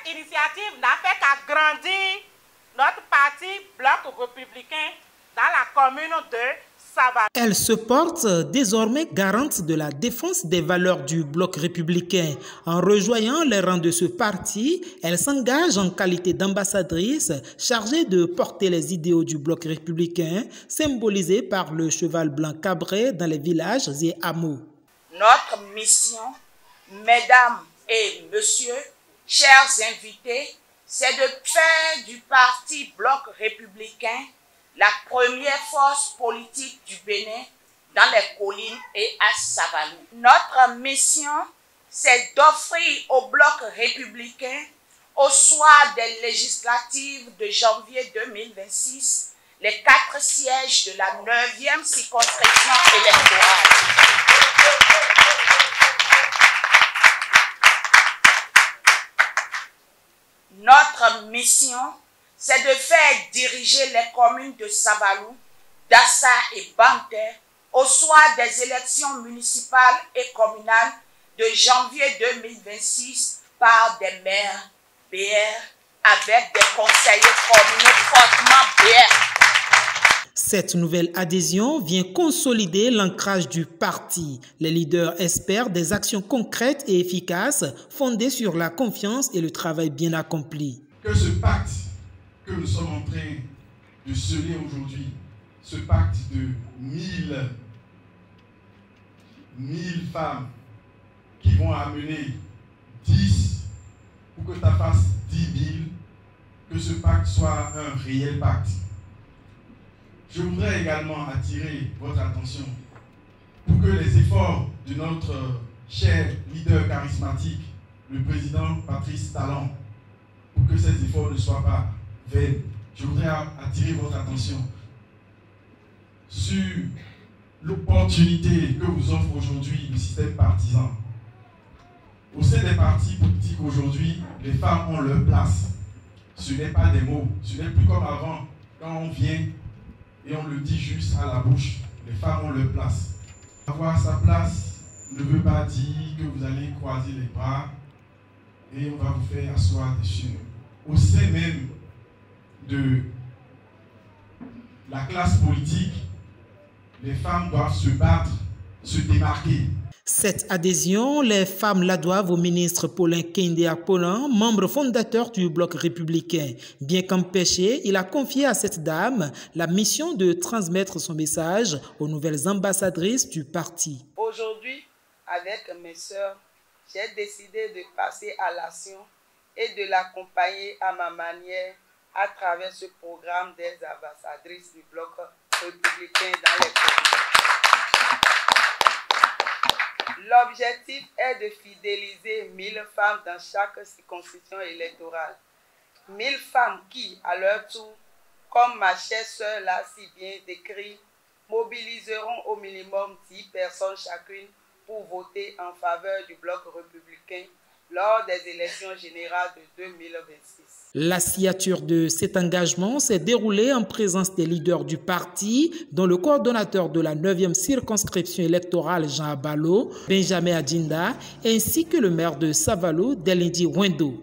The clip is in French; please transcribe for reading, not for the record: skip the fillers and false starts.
cette initiative n'a fait qu'agrandir notre parti Bloc républicain dans la commune de Savalou. Elle se porte désormais garante de la défense des valeurs du Bloc républicain. En rejoignant les rangs de ce parti, elle s'engage en qualité d'ambassadrice chargée de porter les idéaux du Bloc républicain, symbolisés par le cheval blanc cabré dans les villages et hameaux. Notre mission, mesdames et messieurs, chers invités, c'est de faire du parti Bloc républicain la première force politique du Bénin dans les collines et à Savalou. Notre mission, c'est d'offrir au Bloc républicain, au soir des législatives de janvier 2026, les 4 sièges de la 9e circonscription électorale. Notre mission, c'est de faire diriger les communes de Savalou, Dassa et Banter au soir des élections municipales et communales de janvier 2026 par des maires BR avec des conseillers communaux fortement BR. Cette nouvelle adhésion vient consolider l'ancrage du parti. Les leaders espèrent des actions concrètes et efficaces fondées sur la confiance et le travail bien accompli. Que ce pacte que nous sommes en train de sceller aujourd'hui, ce pacte de 1000 femmes qui vont amener 10 pour que tu fasses 10 000, que ce pacte soit un réel pacte. Je voudrais également attirer votre attention pour que les efforts de notre cher leader charismatique, le président Patrice Talon, pour que ces efforts ne soient pas vains, je voudrais attirer votre attention sur l'opportunité que vous offre aujourd'hui le système partisan. Au sein des partis politiques aujourd'hui, les femmes ont leur place. Ce n'est pas des mots, ce n'est plus comme avant, quand on vient et on le dit juste à la bouche. Les femmes ont leur place. Avoir sa place ne veut pas dire que vous allez croiser les bras et on va vous faire asseoir dessus. Au sein même de la classe politique, les femmes doivent se battre, se démarquer. Cette adhésion, les femmes la doivent au ministre Paulin Keindé Akpolan, membre fondateur du Bloc républicain. Bien qu'empêché, il a confié à cette dame la mission de transmettre son message aux nouvelles ambassadrices du parti. Aujourd'hui, avec mes sœurs, j'ai décidé de passer à l'action et de l'accompagner à ma manière à travers ce programme des ambassadrices du Bloc républicain dans les communes. L'objectif est de fidéliser 1000 femmes dans chaque circonscription électorale. 1000 femmes qui, à leur tour, comme ma chère sœur l'a si bien décrit, mobiliseront au minimum 10 personnes chacune pour voter en faveur du Bloc républicain lors des élections générales de 2026. La signature de cet engagement s'est déroulée en présence des leaders du parti, dont le coordonnateur de la 9e circonscription électorale Jean Abalo, Benjamin Adjinda, ainsi que le maire de Savalou, Delindi Wendo.